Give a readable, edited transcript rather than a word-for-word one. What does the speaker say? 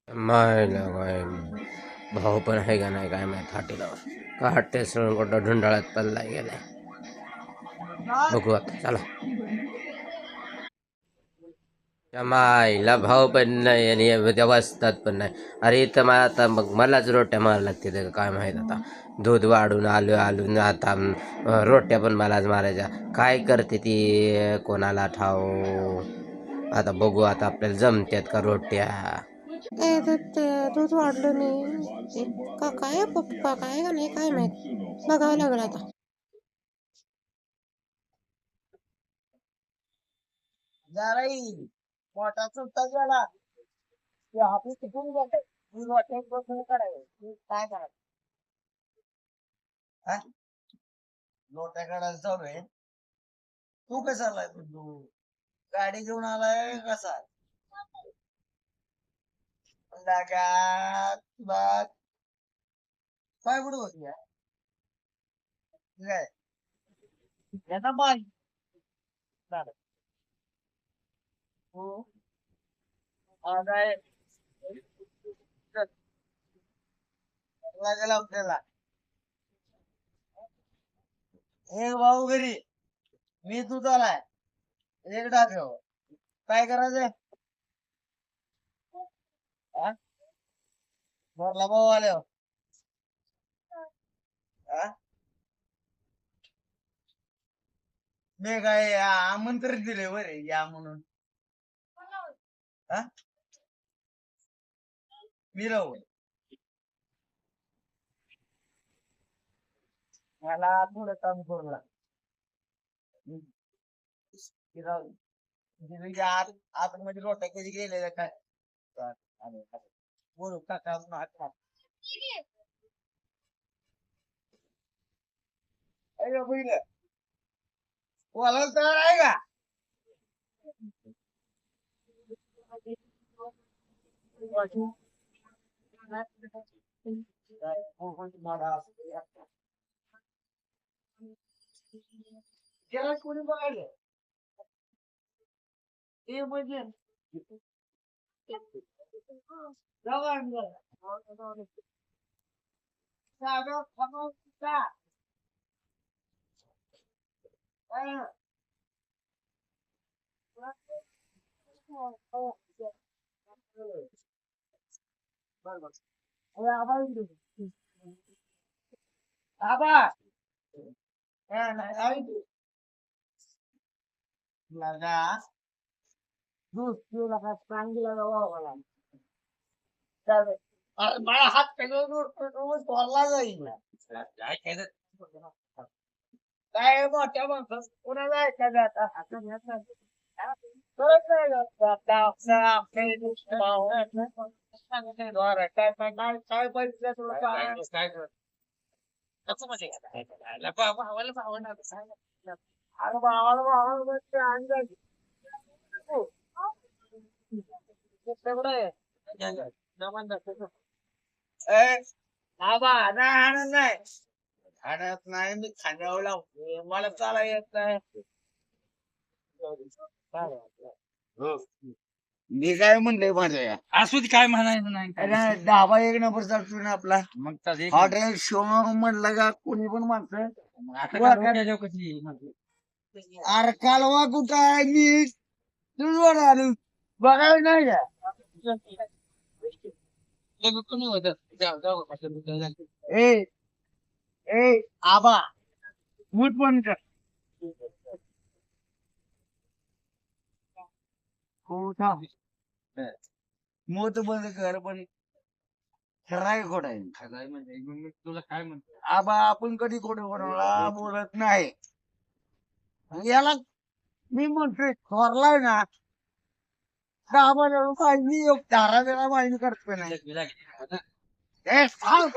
मायला काय भाऊ पण आहे का नाही काय माहित हाटीला का हट्टे सळून कुठं ढुंडाळ्यात पडला गेलाय. बघू आता चला. त्या माईला भाव पण नाही आणि त्या वस्तात पण नाही. अरे इथं मला आता मग मलाच रोट्या मारायला लागते ते काय माहीत आता. दूध वाढून आलो आलो आता रोट्या पण मलाच मारायच्या. काय करते ती कोणाला ठाव. आता बघू आता आपल्याला जमत्यात का रोट्या. दूध वाढलं नाही का काय पप्पा काय का नाही काय माहित बघावं लागलं आता. जराई मोठा चुलता गेला ते ऑफिस कुठून गेले मी वाटेत बसून करायचं काय करायचं हा लोटा काढायला चालू आहे. तू कसा आलाय तू गाडी घेऊन आलाय कसा लगात तुला काय कुठं होती काय याचा बाय झालं. हो आज आहे लागेल आपल्याला हे भाऊ घरी मी तू आलाय एक टाकेव काय करायचंय हा भरला भाऊ आल्यावर हा मी काय आमंत्रण दिले बरे या म्हणून हा मी राहू मला थोडं काम करू लाग आत आतमध्ये रोट्या कधी गेलेल्या काय बोलू काका हात बघितलं बोलायला तयार आहे का त्याला कोणी बघायलं ते म्हणजे जाऊ आम्ही जरा. साधं खाणं का? काय? बरं. अरे आबा इकडे. आबा नाही आई लगा दूध पिऊ नका चांगला मला चालेल. अरे मला हात रोज धरला जाईल काय केलं काय मोठ्या माणसात कोणाला ऐकायचं आता हातात घेत नाही. कळत नाही का? काय पाहिजे तुला काय कसं म्हणजे अरे भावाला भावाला अंदाज तेवढं आहे आबा नाही आणत नाही खाण्यात नाही मी खाण्यावर लावतो मला चाला येत नाही मी काय म्हणलंय माझ्या असू दे काय म्हणायचं नाही काय. अरे ढाबा एक नंबर चालतो ना आपला मग तर एक हॉटेल शो म्हणलं का कोणी पण माणसं आता काय डोक्याच्या कशी म्हणजे. अरे कालवा कुठं आहे मी तुझवर आलो बघायला नाही का ते कोणी होतं जाऊ जाऊ कशाला ए ए आबा मूठ बंद कर हो थांब मूठ बंद कर पण खराय खोट आहे काय म्हणजे मी तुला काय म्हणतो आबा आपण कधी खोटं कोणाला बोलत नाही याला मी म्हणतोय थोरलाय ना दहा महिन्याला पाहिजे धारा वेळा माहिती करतो नाही बिला- बिला- ए, सांग.